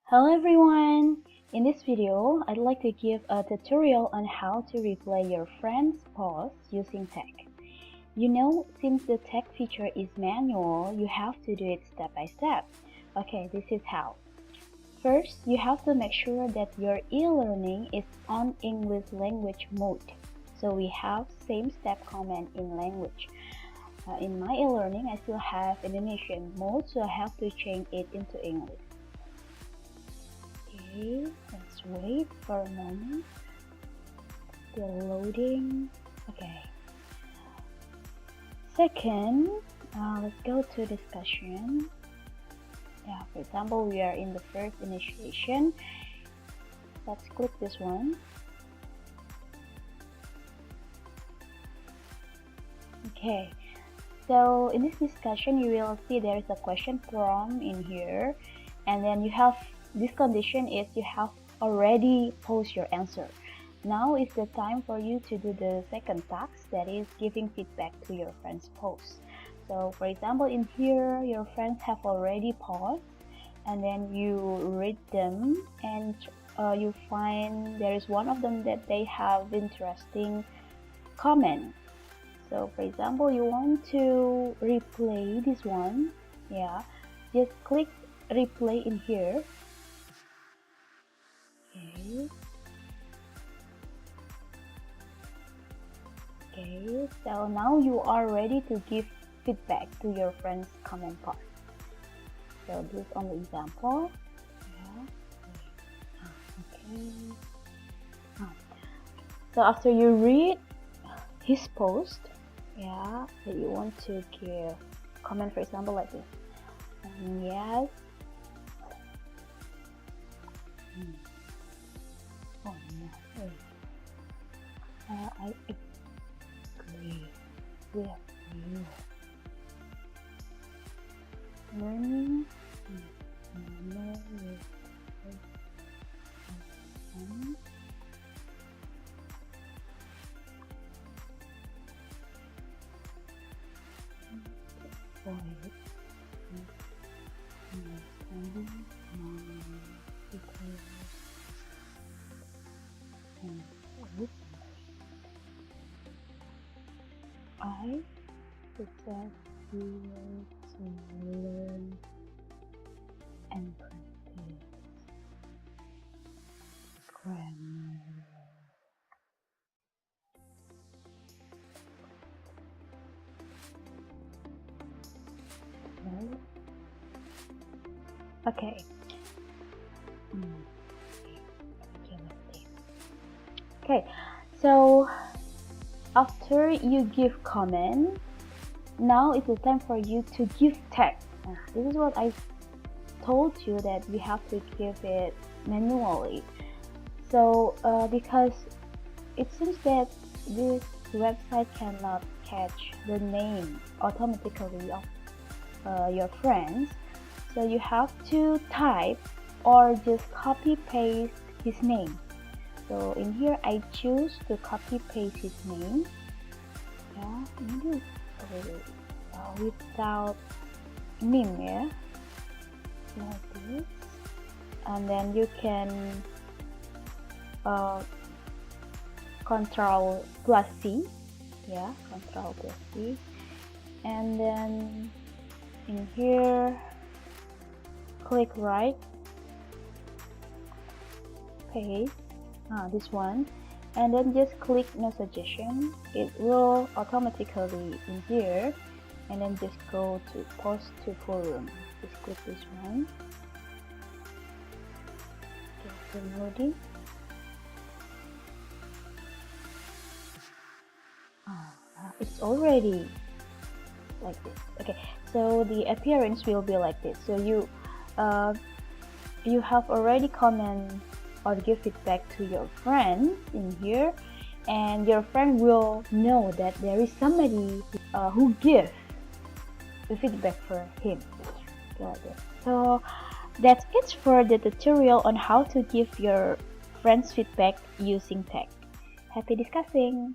Hello everyone! In this video, I'd like to give a tutorial on how to replay your friend's post using tag. You know, since the tag feature is manual, you have to do it step by step. Okay, this is how. First, you have to make sure that your e-learning is on English language mode. So we have same step command in language. In my e-learning, I still have Indonesian mode, so I have to change it into English. Okay, let's wait for a moment. Still loading. Okay. Second, let's go to discussion. Yeah, for example, we are in the first initiation. Let's click this one. Okay, so in this discussion, you will see there is a question prompt in here, and then you have this condition is you have already posted your answer. Now is the time for you to do the second task, that is giving feedback to your friend's post. So for example, in here your friends have already paused, and then you read them, and you find there is one of them that they have interesting comment. So for example, you want to replay this one, yeah, just click replay in here. Okay, so now you are ready to give feedback to your friend's comment part. So this is on the example. Yeah. Okay. So after you read his post, yeah, that you want to give comment, for example, like this. Yes. Oh no. I agree with you. Learning I suggest you to learn and practice grammar. Okay. Okay, so after you give comment, now is the time for you to give tag. This is what I told you, that we have to give it manually. So because it seems that this website cannot catch the name automatically of your friends, so you have to type or just copy paste his name. So in here I choose to copy paste his name. Yeah, maybe without name, yeah, like this. And then you can Control plus C, yeah, Control plus C, and then in here click right, paste this one, and then just click no suggestion. It will automatically in here, and then just go to post to forum. Just click this one. Okay, loading. It's already like this. Okay, so the appearance will be like this. So you have already comment or give feedback to your friend in here, and your friend will know that there is somebody who gives the feedback for him. Like this. So that's it for the tutorial on how to give your friends feedback using tag. Happy discussing!